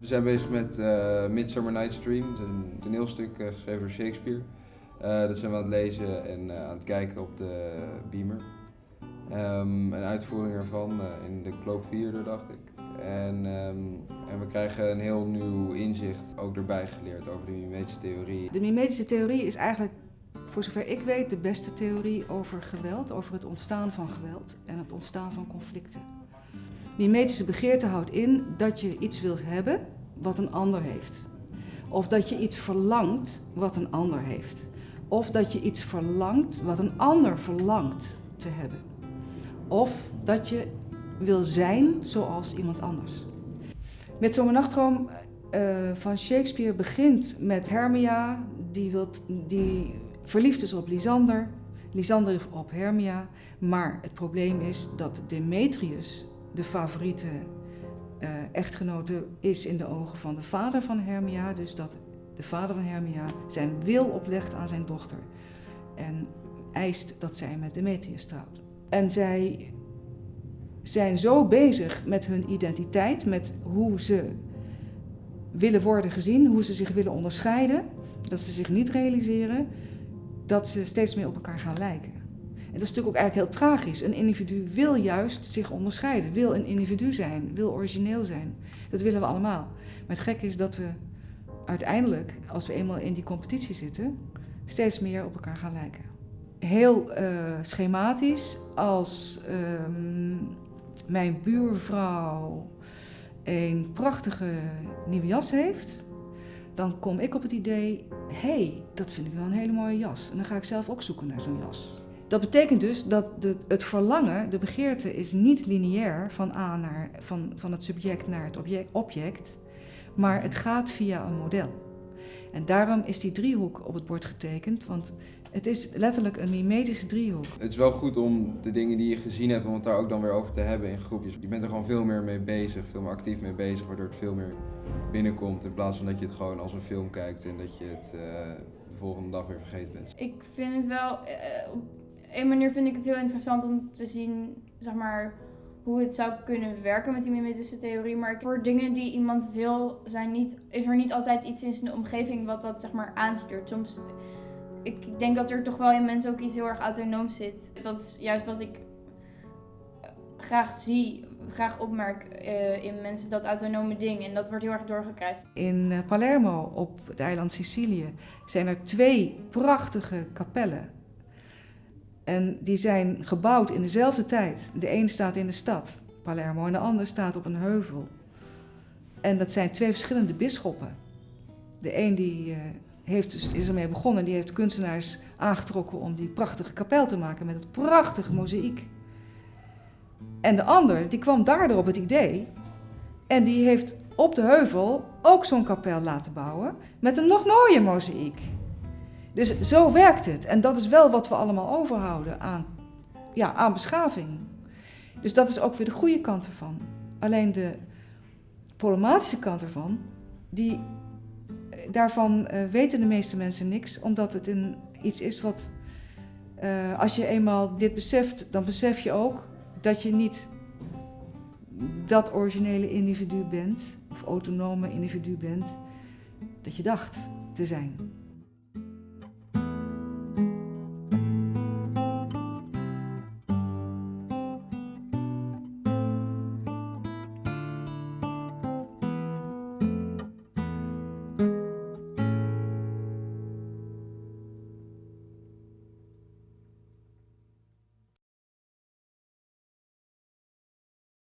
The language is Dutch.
We zijn bezig met Midsummer Night's Dream, een toneelstuk geschreven door Shakespeare. Dat zijn we aan het lezen en aan het kijken op de Beamer. Een uitvoering ervan in de Globe Theater, dacht ik. En we krijgen een heel nieuw inzicht ook erbij geleerd over de mimetische theorie. De mimetische theorie is eigenlijk, voor zover ik weet, de beste theorie over geweld, over het ontstaan van geweld en het ontstaan van conflicten. Mimetische begeerte houdt in dat je iets wilt hebben wat een ander heeft. Of dat je iets verlangt wat een ander heeft. Of dat je iets verlangt wat een ander verlangt te hebben. Of dat je wil zijn zoals iemand anders. Midsummer Nachtroom van Shakespeare begint met Hermia, die verliefd is op Lysander. Lysander op Hermia, maar het probleem is dat Demetrius de favoriete echtgenote is in de ogen van de vader van Hermia. Dus dat de vader van Hermia zijn wil oplegt aan zijn dochter en eist dat zij met Demetrius trouwt. En zij zijn zo bezig met hun identiteit, met hoe ze willen worden gezien, hoe ze zich willen onderscheiden, dat ze zich niet realiseren dat ze steeds meer op elkaar gaan lijken. En dat is natuurlijk ook eigenlijk heel tragisch. Een individu wil juist zich onderscheiden, wil een individu zijn, wil origineel zijn. Dat willen we allemaal. Maar het gekke is dat we uiteindelijk, als we eenmaal in die competitie zitten, steeds meer op elkaar gaan lijken. Heel schematisch, als mijn buurvrouw een prachtige nieuwe jas heeft, dan kom ik op het idee, hé, dat vind ik wel een hele mooie jas. En dan ga ik zelf ook zoeken naar zo'n jas. Dat betekent dus dat het verlangen, de begeerte, is niet lineair van het subject naar het object, maar het gaat via een model. En daarom is die driehoek op het bord getekend, want het is letterlijk een mimetische driehoek. Het is wel goed om de dingen die je gezien hebt, om het daar ook dan weer over te hebben in groepjes. Je bent er gewoon veel meer mee bezig, veel meer actief mee bezig, waardoor het veel meer binnenkomt in plaats van dat je het gewoon als een film kijkt en dat je het de volgende dag weer vergeten bent. Ik vind het wel, op een manier vind ik het heel interessant om te zien, zeg maar, hoe het zou kunnen werken met die mimetische theorie. Maar voor dingen die iemand wil, is er niet altijd iets in zijn omgeving wat dat, zeg maar, aanstuurt. Soms, ik denk dat er toch wel in mensen ook iets heel erg autonooms zit. Dat is juist wat ik graag opmerk in mensen, dat autonome ding. En dat wordt heel erg doorgekruist. In Palermo, op het eiland Sicilië, zijn er 2 prachtige kapellen. En die zijn gebouwd in dezelfde tijd. De een staat in de stad, Palermo, en de ander staat op een heuvel. En dat zijn 2 verschillende bisschoppen. De een die is ermee begonnen, die heeft kunstenaars aangetrokken om die prachtige kapel te maken met het prachtige mozaïek. En de ander, die kwam daardoor op het idee en die heeft op de heuvel ook zo'n kapel laten bouwen met een nog mooier mozaïek. Dus zo werkt het. En dat is wel wat we allemaal overhouden aan beschaving. Dus dat is ook weer de goede kant ervan. Alleen de problematische kant ervan, daarvan weten de meeste mensen niks, omdat het iets is wat, als je eenmaal dit beseft, dan besef je ook dat je niet dat originele individu bent, of autonome individu bent, dat je dacht te zijn.